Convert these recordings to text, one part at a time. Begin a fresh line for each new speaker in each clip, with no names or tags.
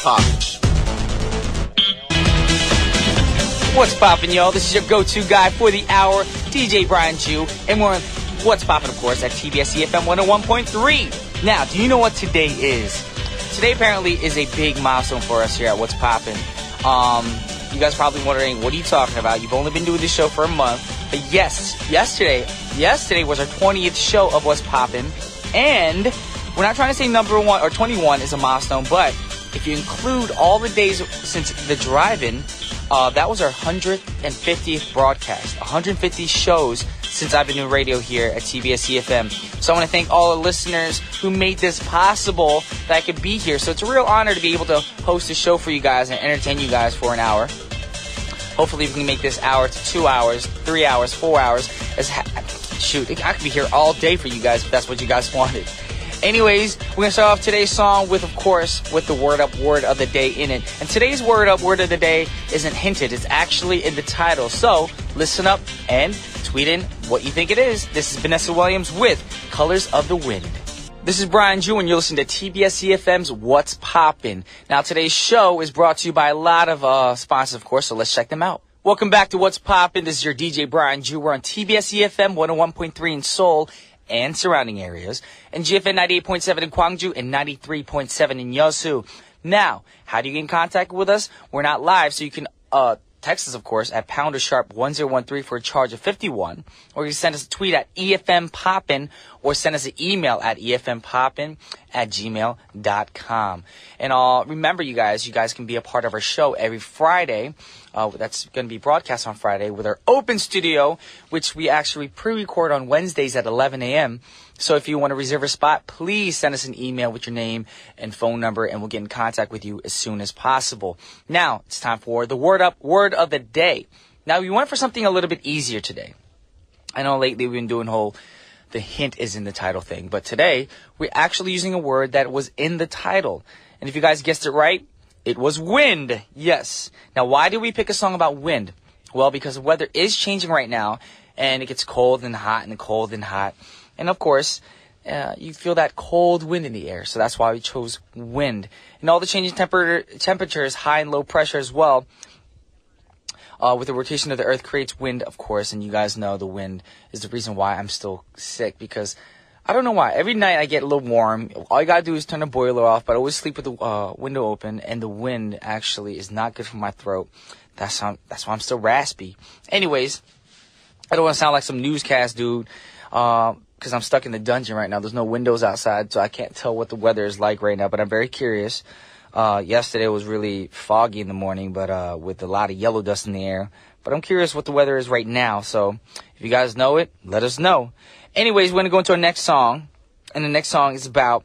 Poppin'?
What's poppin', y'all? This is your go-to guy for the hour, DJ Brian Jew, and we're on What's Poppin', of course, at TBS efm 101.3. Now, do you know what today is? Today apparently is a big milestone for us here at What's Poppin'. You guys probably wondering, what are you talking about? You've only been doing this show for a month. But yes, yesterday was our 20th show of What's Poppin'. And we're not trying to say number 1 or 21 is a milestone, but if you include all the days since the drive-in, that was our 150th broadcast. 150 shows since I've been doing radio here at TBS efm. So I want to thank all the listeners who made this possible that I could be here. So it's a real honor to be able to host a show for you guys and entertain you guys for an hour. Hopefully we can make this hour to 2 hours, 3 hours, 4 hours. Shoot, I could be here all day for you guys if that's what you guys wanted. Anyways, we're going to start off today's song with, of course, with the Word Up Word of the Day in it. And today's Word Up Word of the Day isn't hinted. It's actually in the title. So, listen up and tweet in what you think it is. This is Vanessa Williams with Colors of the Wind. This is Brian Jew, and you're listening to TBS efm's What's Poppin'. Now, today's show is brought to you by a lot of sponsors, of course, so let's check them out. Welcome back to What's Poppin'. This is your DJ Brian Jew. We're on TBS efm 101.3 in Seoul and surrounding areas, and GFN 98.7 in Gwangju and 93.7 in Yeosu. Now, how do you get in contact with us? We're not live, so you can text us, of course, at #1013 for a charge of 51, or you can send us a tweet at EFMPoppin, or send us an email at EFMPoppin@gmail.com. And remember, you guys can be a part of our show every Friday. That's going to be broadcast on Friday with our open studio, which we actually pre-record on Wednesdays at 11 a.m. So if you want to reserve a spot, please send us an email with your name and phone number, and we'll get in contact with you as soon as possible. Now, it's time for the Word Up Word of the Day. Now, we went for something a little bit easier today. I know lately we've been doing the hint is in the title thing, but today we're actually using a word that was in the title. And if you guys guessed it right, it was wind. Yes. Now, why did we pick a song about wind? Well, because the weather is changing right now, and it gets cold and hot and cold and hot. And, of course, you feel that cold wind in the air. So that's why we chose wind. And all the changing temperatures, high and low pressure as well, with the rotation of the earth creates wind, of course. And you guys know the wind is the reason why I'm still sick, because I don't know why. Every night I get a little warm. All you gotta do is turn the boiler off, but I always sleep with the window open, and the wind actually is not good for my throat. That's why I'm still raspy. Anyways, I don't want to sound like some newscast dude, because I'm stuck in the dungeon right now. There's no windows outside, so I can't tell what the weather is like right now, but I'm very curious. Yesterday was really foggy in the morning, but with a lot of yellow dust in the air. But I'm curious what the weather is right now, so if you guys know it, let us know. Anyways, we're going to go into our next song, and the next song is about,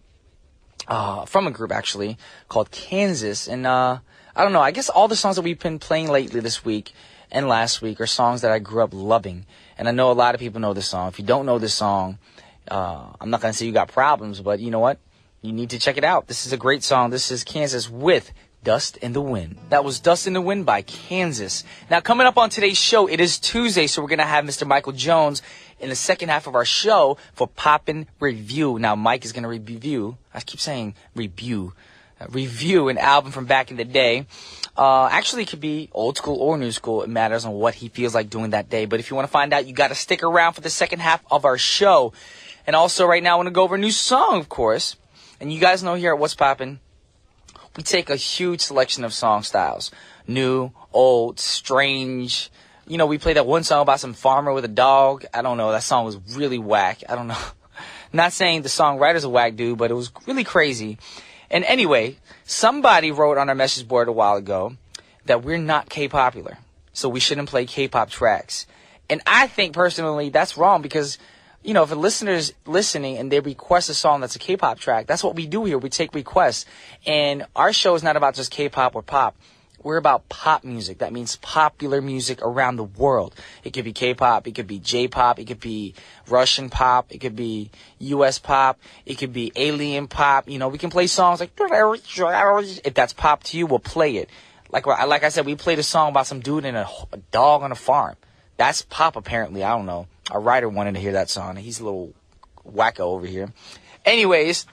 from a group actually, called Kansas, and I don't know, I guess all the songs that we've been playing lately this week and last week are songs that I grew up loving, and I know a lot of people know this song. If you don't know this song, I'm not going to say you got problems, but you know what? You need to check it out. This is a great song. This is Kansas with Dust in the Wind. That was Dust in the Wind by Kansas. Now, coming up on today's show, it is Tuesday, so we're going to have Mr. Michael Jones in the second half of our show for Poppin' Review. Now, Mike is going to review an album from back in the day. Actually, it could be old school or new school. It matters on what he feels like doing that day. But if you want to find out, you got to stick around for the second half of our show. And also, right now, I want to go over a new song, of course. And you guys know here at What's Poppin', we take a huge selection of song styles. New, old, strange. You know, we played that one song about some farmer with a dog. I don't know. That song was really whack. I don't know. Not saying the songwriter's a whack dude, but it was really crazy. And anyway, somebody wrote on our message board a while ago that we're not K-popular, so we shouldn't play K-pop tracks. And I think, personally, that's wrong because, you know, if a listener's listening and they request a song that's a K-pop track, that's what we do here. We take requests. And our show is not about just K-pop or pop. We're about pop music. That means popular music around the world. It could be K-pop. It could be J-pop. It could be Russian pop. It could be U.S. pop. It could be alien pop. You know, we can play songs like, if that's pop to you, we'll play it. Like I said, we played a song about some dude and a dog on a farm. That's pop, apparently. I don't know. Our writer wanted to hear that song. He's a little wacko over here. Anyways,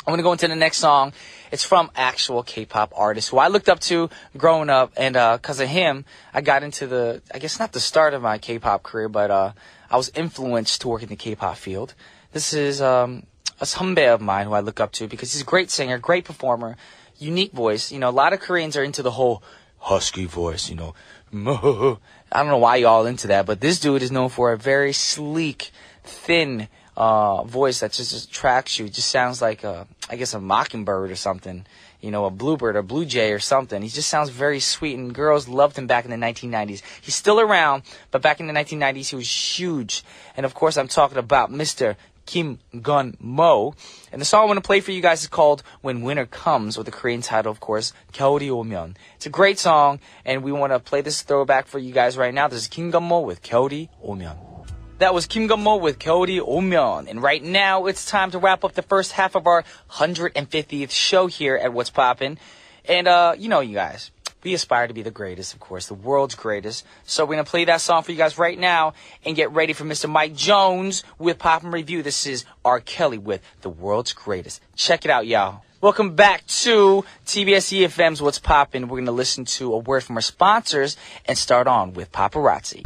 I'm going to go into the next song. It's from actual K-pop artist who I looked up to growing up. And because of him, I got into I guess not the start of my K-pop career, but I was influenced to work in the K-pop field. This is a 선배 of mine who I look up to because he's a great singer, great performer, unique voice. You know, a lot of Koreans are into the whole husky voice, you know. I don't know why y'all into that, but this dude is known for a very sleek, thin voice that just attracts you. It just sounds like, I guess, a mockingbird or something. You know, a bluebird or blue jay or something. He just sounds very sweet, and girls loved him back in the 1990s. He's still around, but back in the 1990s, he was huge. And, of course, I'm talking about Mr. Kim Gun-mo. And the song I want to play for you guys is called When Winter Comes, with the Korean title, of course, 겨울이 오면. It's a great song, and we want to play this throwback for you guys right now. This is Kim Gun-mo with 겨울이 오면. That was Kim Gun-mo with 겨울이 오면. And right now, it's time to wrap up the first half of our 150th show here at What's Poppin'. And, you know, you guys, we aspire to be the greatest, of course, the world's greatest. So we're going to play that song for you guys right now and get ready for Mr. Mike Jones with Poppin' Review. This is R. Kelly with The World's Greatest. Check it out, y'all. Welcome back to TBS efm's What's Poppin'. We're going to listen to a word from our sponsors and start on with Paparazzi.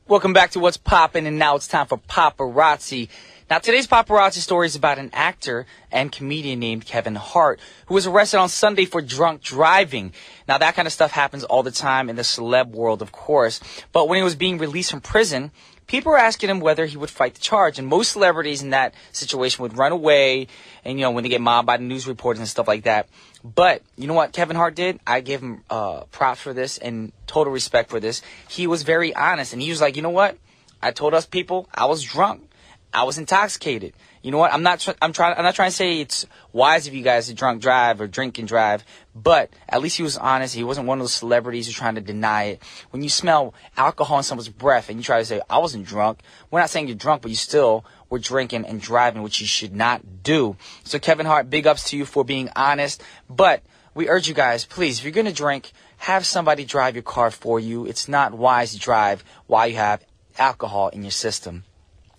Welcome back to What's Poppin', and now it's time for Paparazzi. Now, today's paparazzi story is about an actor and comedian named Kevin Hart, who was arrested on Sunday for drunk driving. Now, that kind of stuff happens all the time in the celeb world, of course. But when he was being released from prison, people were asking him whether he would fight the charge. And most celebrities in that situation would run away, and, you know, when they get mobbed by the news reporters and stuff like that. But you know what Kevin Hart did? I give him props for this and total respect for this. He was very honest, and he was like, you know what? I told us people I was drunk. I was intoxicated. You know what? I'm not trying to say it's wise of you guys to drunk drive or drink and drive, but at least he was honest. He wasn't one of those celebrities who's trying to deny it. When you smell alcohol in someone's breath and you try to say, I wasn't drunk, we're not saying you're drunk, but you still were drinking and driving, which you should not do. So Kevin Hart, big ups to you for being honest, but we urge you guys, please, if you're going to drink, have somebody drive your car for you. It's not wise to drive while you have alcohol in your system.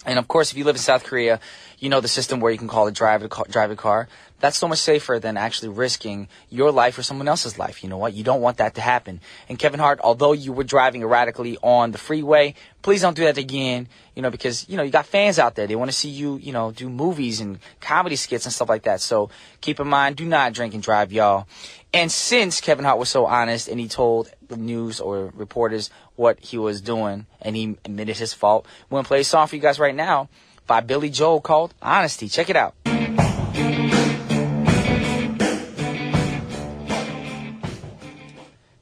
And, of course, if you live in South Korea, you know the system where you can call a drive a car. That's so much safer than actually risking your life or someone else's life. You know what? You don't want that to happen. And, Kevin Hart, although you were driving erratically on the freeway, please don't do that again, you know, because, you know, you got fans out there. They want to see you, you know, do movies and comedy skits and stuff like that. So keep in mind, do not drink and drive, y'all. And since Kevin Hart was so honest and he told the news or reporters what he was doing and he admitted his fault, we're going to play a song for you guys right now by Billy Joel called Honesty. Check it out.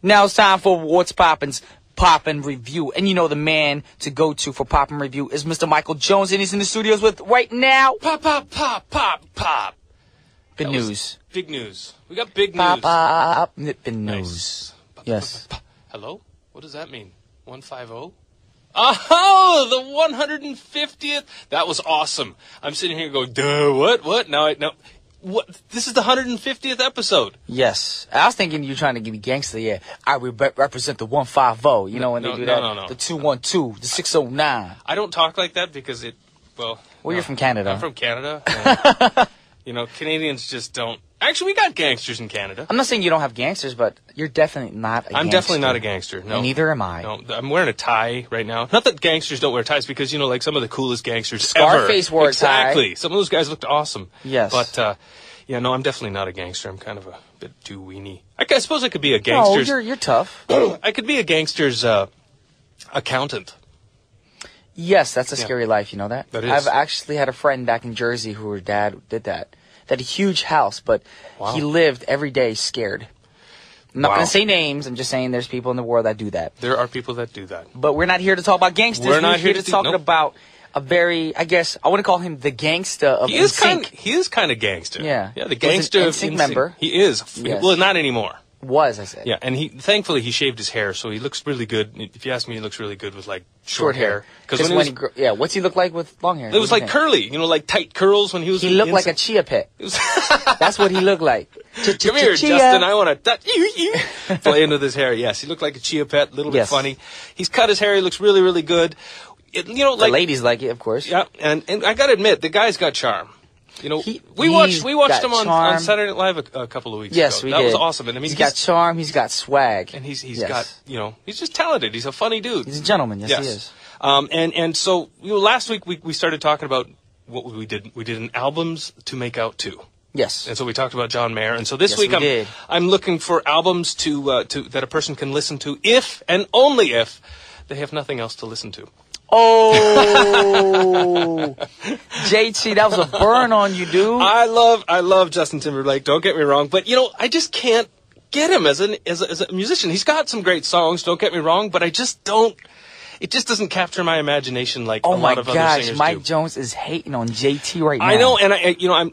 Now it's time for What's Poppin's Poppin' Review. And you know the man to go to for Poppin' Review is Mr. Michael Jones, and he's in the studios with right now.
Pop, pop, pop, pop, pop.
Big news.
Big news. We got big
Pop,
news.
pop, big news.
Nice.
Yes.
Hello? What does that mean? 150? Oh, the 150th. That was awesome. I'm sitting here going, duh, what? Now, what? This is the 150th episode.
Yes. I was thinking you trying to give me gangster. Yeah. I represent the 150. You know when they do that?
No.
The 212, the 609.
I don't talk like that because
Well, you're from Canada.
I'm from Canada. And, you know, Canadians just don't. Actually, we got gangsters in Canada.
I'm not saying you don't have gangsters, but you're definitely not a gangster.
I'm definitely not a gangster, no.
And neither am I.
No, I'm wearing a tie right now. Not that gangsters don't wear ties, because, you know, like some of the coolest gangsters
Scarface
ever.
wore a tie.
Exactly. Some of those guys looked awesome.
Yes.
But, yeah, no, I'm definitely not a gangster. I'm kind of a bit too weenie. I suppose I could be a gangster's...
No, you're tough.
I could be a gangster's accountant.
Yes, that's a scary life, you know that?
That is.
I've actually had a friend back in Jersey who her dad did that. They had a huge house, but he lived every day scared. I'm not going to say names. I'm just saying there's people in the world that do that.
There are people that do that.
But we're not here to talk about gangsters.
We're not here to
talk about a very, I guess, I want to call him the gangsta of NSYNC.
He is kind of gangster.
Yeah.
Yeah, the gangster of
NSYNC member.
He is.
Yes.
Well, not anymore.
Was, I said.
Yeah, and thankfully he shaved his hair, so he looks really good. If you ask me, he looks really good with like short hair.
Because what's he look like with long hair?
It was like curly, you know, like tight curls when he was.
He looked like a chia pet. That's what he looked like.
Come here, Justin. I want to touch you. Play into this hair. Yes, he looked like a chia pet, a little bit funny. He's cut his hair. He looks really, really good.
The ladies like it, of course.
Yeah, and I got to admit, the guy's got charm. We watched him on Saturday Night Live a couple of weeks ago.
Yes, we did.
That was awesome. And I mean,
he's got charm, he's got swag.
And he's got, he's just talented. He's a funny dude.
He's a gentleman, yes. He is.
And so last week we started talking about what we did. We did an albums to make out to.
Yes.
And so we talked about John Mayer. And so this week I'm looking for albums to that a person can listen to if and only if they have nothing else to listen to.
Oh, JT, that was a burn on you, dude.
I love Justin Timberlake. Don't get me wrong, but I just can't get him as a musician. He's got some great songs. Don't get me wrong, but I just don't. It just doesn't capture my imagination like a lot of other singers do.
Mike Jones is hating on JT right now.
I know, and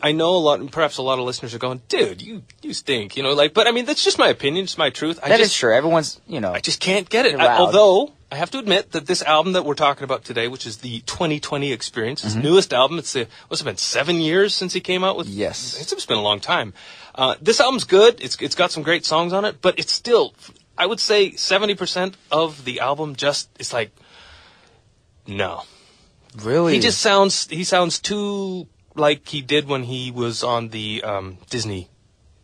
I know a lot. Perhaps a lot of listeners are going, "Dude, you stink," But I mean, that's just my opinion. It's my truth.
That is true. Everyone's,
I just can't get it. Although I have to admit that this album that we're talking about today, which is the 2020 Experience, his newest album, what's it been 7 years since he came out with?
Yes,
it's been a long time. This album's good. It's got some great songs on it, but it's still, I would say, 70% of the album it's like, no.
Really?
He sounds too like he did when he was on the Disney.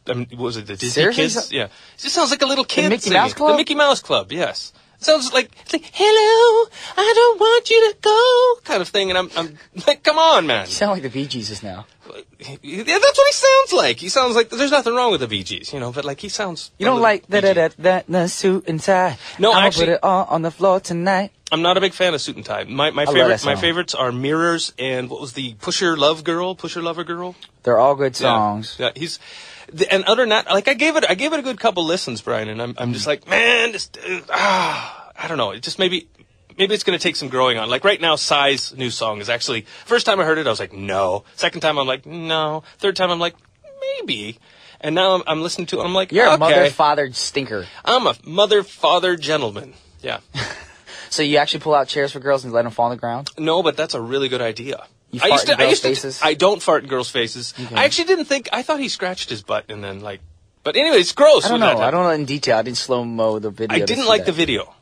What was it the Disney
Seriously?
Kids? Yeah. It just sounds like a little kid.
The Mickey Mouse Club?
The Mickey Mouse Club, yes. It sounds like, it's like, hello, I don't want you to go, kind of thing. And I'm like, come on, man.
You sound like the Bee Gees just now.
Yeah, that's what he sounds like. He sounds like, there's nothing wrong with the Bee Gees, but like he sounds.
You don't like that suit and tie.
No,
I'm
actually.
gonna put it on the floor tonight.
I'm not a big fan of Suit and Tie. My favorites are Mirrors and what was the Pusher Lover Girl?
They're all good songs.
Yeah, and other than that, like I gave it a good couple listens, Brian, and I'm just like, man, I don't know. It just maybe it's going to take some growing on. Like right now, Psy's new song is actually, first time I heard it, I was like, no. Second time, I'm like, no. Third time, I'm like, maybe. And now I'm listening to it, I'm like,
you're
okay.
a mother-father stinker.
I'm a mother-father gentleman. Yeah.
So you actually pull out chairs for girls and let them fall on the ground?
No, but that's a really good idea.
You fart in girls' faces?
I don't fart in girls' faces.
Okay.
I actually I thought he scratched his butt and then but anyway, it's gross.
I don't know in detail. I didn't slow-mo the video.
I didn't like the video.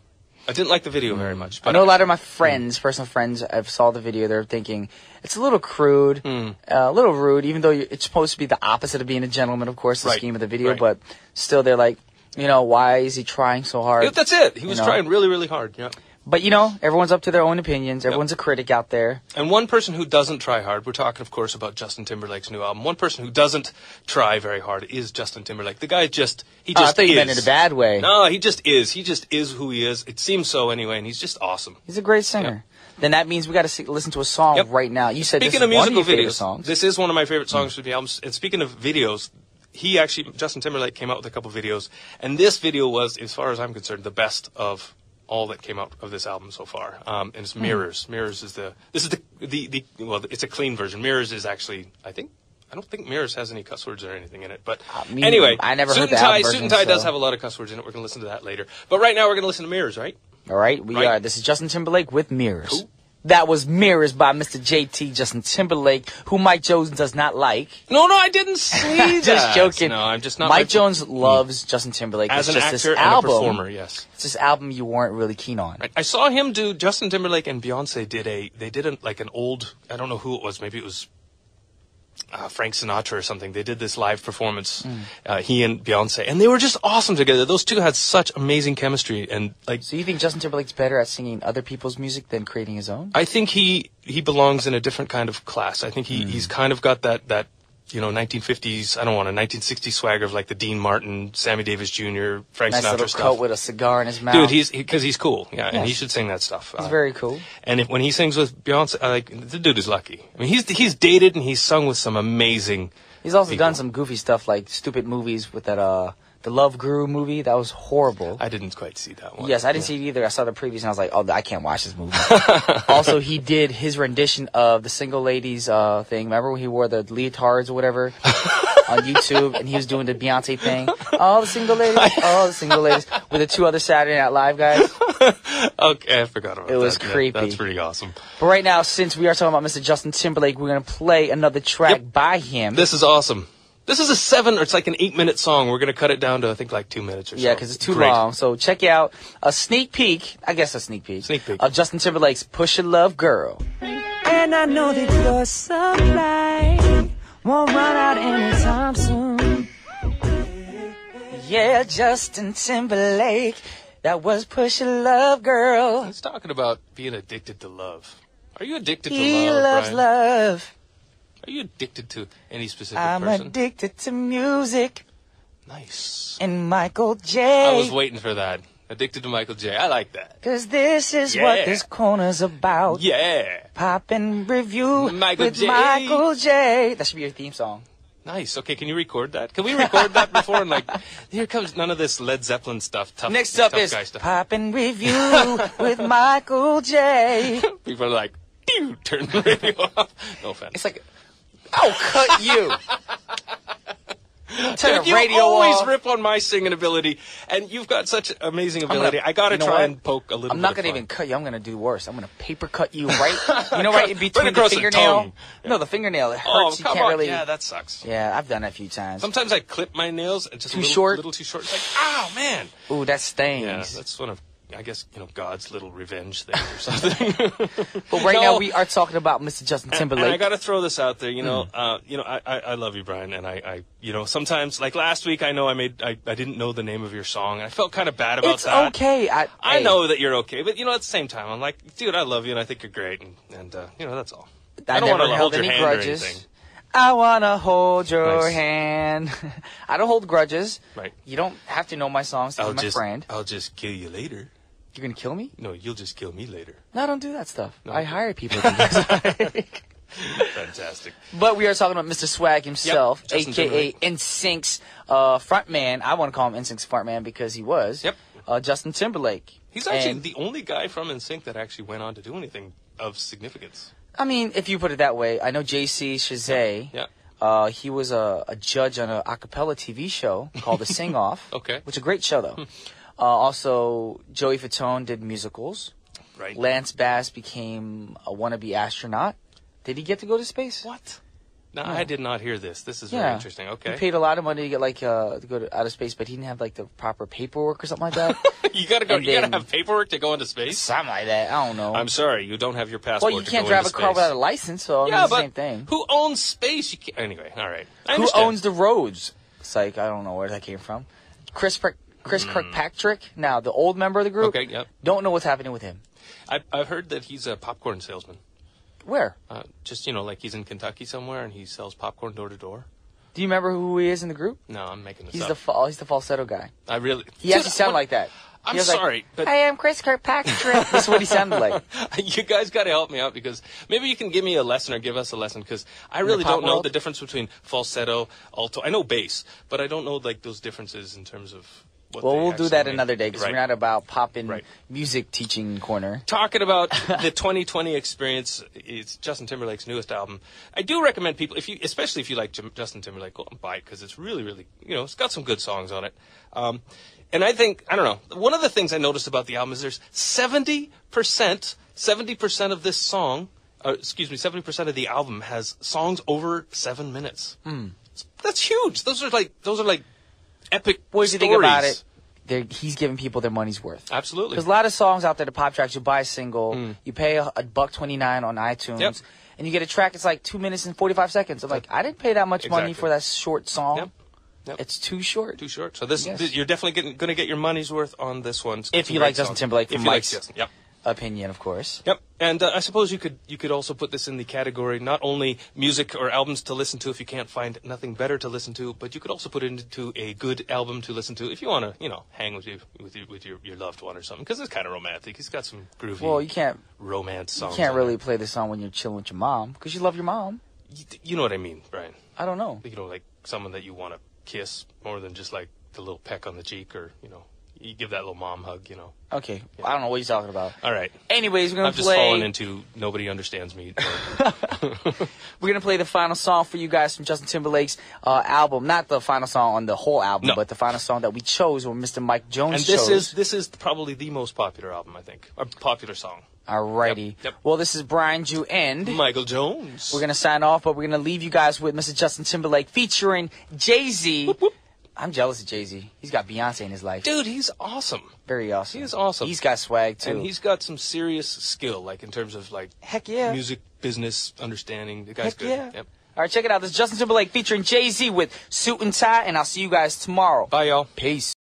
I didn't like the video very much. But
I know a lot of my friends, personal friends, I've saw the video. They're thinking it's a little crude, a little rude, even though it's supposed to be the opposite of being a gentleman, of course, the scheme of the video. Right. But still, they're like, why is he trying so hard?
Yeah, that's it. He was trying really, really hard. Yeah.
But, everyone's up to their own opinions. Everyone's a critic out there.
And one person who doesn't try hard, we're talking, of course, about Justin Timberlake's new album. One person who doesn't try very hard is Justin Timberlake. The guy just is.
I thought you meant in a bad way.
No, he just is. He just is who he is. It seems so anyway, and he's just awesome.
He's a great singer. Yep. Then that means we got to listen to a song right now. You said
speaking
this is
of
one of your
musical
favorite
videos,
songs.
This is one of my favorite songs from the album. And speaking of videos, Justin Timberlake came out with a couple videos, and this video was, as far as I'm concerned, the best of all that came out of this album so far. And it's Mirrors. Mirrors is it's a clean version. Mirrors is actually, I don't think Mirrors has any cuss words or anything in it. But anyway,
I never heard the album version.
Suit and Tie does have a lot of cuss words in it. We're going to listen to that later. But right now we're going to listen to Mirrors, right?
All right, we are. This is Justin Timberlake with Mirrors. Cool. That was Mirrors by Mr. JT, Justin Timberlake, who Mike Jones does not like.
No, I didn't say that.
Just joking.
No, I'm just not.
Mike Jones loves Justin Timberlake.
As an actor and a performer, yes.
It's this album you weren't really keen on.
I saw him do, Justin Timberlake and Beyonce did an old, I don't know who it was, maybe it was Frank Sinatra or something. They did this live performance, he and Beyonce, and they were just awesome together. Those two had such amazing chemistry, and
So you think Justin Timberlake's better at singing other people's music than creating his own?
I think he belongs in a different kind of class. I think he's kind of got that 1950s, I don't want a 1960s swagger of like the Dean Martin, Sammy Davis Jr., Frank
nice
Sinatra
little
stuff.
coat with a cigar in his mouth.
Dude, because he's cool, and he should sing that stuff.
He's very cool.
And when he sings with Beyonce, the dude is lucky. I mean, he's dated and he's sung with some amazing.
He's also done some goofy stuff like stupid movies with that the Love Guru movie. That was horrible.
I didn't quite see that one.
Yes, I didn't see it either. I saw the previews and I was like, oh, I can't watch this movie. Also, he did his rendition of the Single Ladies thing. Remember when he wore the leotards or whatever on YouTube, and he was doing the Beyonce thing? All the single ladies, with the two other Saturday Night Live guys.
Okay, I forgot about that.
It was creepy.
That's pretty awesome.
But right now, since we are talking about Mr. Justin Timberlake, we're going to play another track by him.
This is awesome. This is it's like an 8-minute song. We're going to cut it down to, I think, like 2 minutes or so.
Yeah, because it's too
Great.
long. So check out a sneak peek of Justin Timberlake's Push Your Love Girl.
And I know that your supply won't run out anytime soon.
Yeah, Justin Timberlake. That was Push Your Love Girl.
He's talking about being addicted to love. Are you addicted to
He
love,
loves
Brian?
love.
Are you addicted to any specific
I'm
person?
addicted to music
Nice.
and Michael J.
I was waiting for that. Addicted to Michael J. I like that.
Cause this is what this corner's about.
Yeah.
Poppin' review
Michael
with
J.
Michael J. That should be your theme song.
Nice. Okay, can you record that? Can we record that before? And like, here comes none of this Led Zeppelin stuff.
Next up
tough
is
guy stuff.
Poppin' review with Michael J.
People are like, "Pew," turn the radio off. No offense.
It's like, I'll cut you. Turn
Dude,
the
you
radio
always
off.
rip on my singing ability, and you've got such amazing ability. I gotta
you know
try
what?
and poke a little.
I'm not
bit
gonna
of
even
fun.
cut you. I'm gonna do worse. I'm gonna paper cut you right. Right in between the
across the
fingernail.
tongue.
No, the fingernail. It hurts.
Oh,
You
come
can't
on!
really.
Yeah, that sucks.
Yeah, I've done that a few times.
Sometimes I clip my nails and just
Too
a little,
short?
little too short. It's like, oh man.
Ooh, that stings.
Yeah, that's one of, I guess, God's little revenge thing or something.
But right
No.
now we are talking about Mr. Justin Timberlake.
And I got to throw this out there, I love you, Brian, and I sometimes, like last week, I know I didn't know the name of your song, and I felt kind of bad about
It's
that.
okay.
I know that you're okay, but at the same time, I'm like, dude, I love you, and I think you're great, and that's all. I don't
never
want to
held
hold your
any
hand or
grudges.
anything.
I wanna hold your
Nice.
hand. I don't hold grudges.
Right.
You don't have to know my songs to be my friend.
I'll just kill you later.
You're gonna kill me?
No, you'll just kill me later.
No, I don't do that stuff.
No.
I hire people to do that.
Fantastic.
But we are talking about Mr. Swag himself,
Justin
a.k.a.
Timberlake.
NSYNC's frontman. I want to call him NSYNC's frontman because he was.
Yep.
Justin Timberlake.
He's actually
And,
the only guy from NSYNC that actually went on to do anything of significance.
I mean, if you put it that way, I know JC Chazé.
Yeah.
He was a judge on a acapella TV show called The Sing Off.
Okay.
Which is a great show, though. Also, Joey Fatone did musicals.
Right.
Lance Bass became a wannabe astronaut. Did he get to go to space?
What? No, I did not hear this. This is
Yeah.
very interesting. Okay.
He paid a lot of money to get to go to outer space, but he didn't have the proper paperwork or something like that.
You gotta go.
And
You gotta
then-
have paperwork to go into space.
Something like that. I don't know.
I'm sorry, you don't have your passport.
Well, you
to
can't
go
drive a
into
car
space.
without a license, so
Yeah,
it's the
but
same thing.
who owns space? You can't, anyway, all right. I
Who
understand.
owns the roads? It's like, I don't know where that came from. Chris Kirkpatrick, now the old member of the group.
Okay, yep.
Don't know what's happening with him.
I've heard that he's a popcorn salesman.
Where?
Just like he's in Kentucky somewhere and he sells popcorn door to door.
Do you remember who he is in the group?
No, I'm making this
He's
up.
he's the falsetto guy.
I really.
He actually sounded like that.
I'm
He was like,
sorry, but
I am Chris Kirkpatrick. That's what he sounded like.
you guys got to help me out because maybe you can give me a lesson or give us a lesson because I really
pop
don't know
world?
the difference between falsetto, alto. I know bass, but I don't know those differences in terms of what
Well,
they
we'll do
actually
that
mean.
another day because
Right.
we're not about popping
Right.
music teaching corner.
Talking about the 2020 experience, it's Justin Timberlake's newest album. I do recommend people, especially if you like Justin Timberlake, go and buy it because it's really, really, it's got some good songs on it. And I think, I don't know, one of the things I noticed about the album is there's 70% of this song, 70% of the album has songs over 7 minutes. That's huge. Those are like epic
What do you
stories.
think about it? He's giving people their money's worth.
Absolutely.
There's a lot of songs out there, the pop tracks. You buy a single, you pay $1.29 on iTunes,
Yep.
and you get a track. It's like 2 minutes and 45 seconds. I'm like, I didn't pay that much money
Exactly.
for that short song.
Yep. Yep.
It's too short.
Too short. So this,
Yes.
you're definitely going to get your money's worth on this one. It's got
If
some
you
great
like Justin
songs.
Timberlake from
If you like
Mike's
Justin, yep.
opinion, of course.
Yep. And I suppose you could also put this in the category not only music or albums to listen to if you can't find nothing better to listen to, but you could also put it into a good album to listen to if you want to, hang with your loved one or something because it's kind of romantic. He's got some groovy
Well, you can't
romance songs.
can't
on
really
there.
play this song when you're chilling with your mom because you love your mom.
You know what I mean, Brian?
I don't know.
Like someone that you want to kiss more than just like the little peck on the cheek or you give that little mom hug.
Okay, I don't know what you're talking about.
All right.
Anyways, we're gonna
I've just
play.
fallen into nobody understands me.
We're gonna play the final song for you guys from Justin Timberlake's album. Not the final song on the whole album,
No.
but the final song that we chose when Mr. Mike Jones
And
chose.
this is probably the most popular album, I think. A popular song.
Alrighty.
Yep.
Well, this is Brian Ju and
Michael Jones.
We're gonna sign off, but we're gonna leave you guys with Mr. Justin Timberlake featuring Jay-Z.
Whoop, whoop.
I'm jealous of Jay-Z. He's got Beyonce in his life.
Dude, he's awesome.
Very awesome.
He is awesome.
He's got swag too.
And he's got some serious skill, like in terms of like
Heck yeah.
music business understanding. The guy's
Heck
good.
yeah.
Yep.
All right, check it out. This is Justin Timberlake featuring Jay-Z with Suit and Tie, and I'll see you guys tomorrow.
Bye, y'all.
Peace.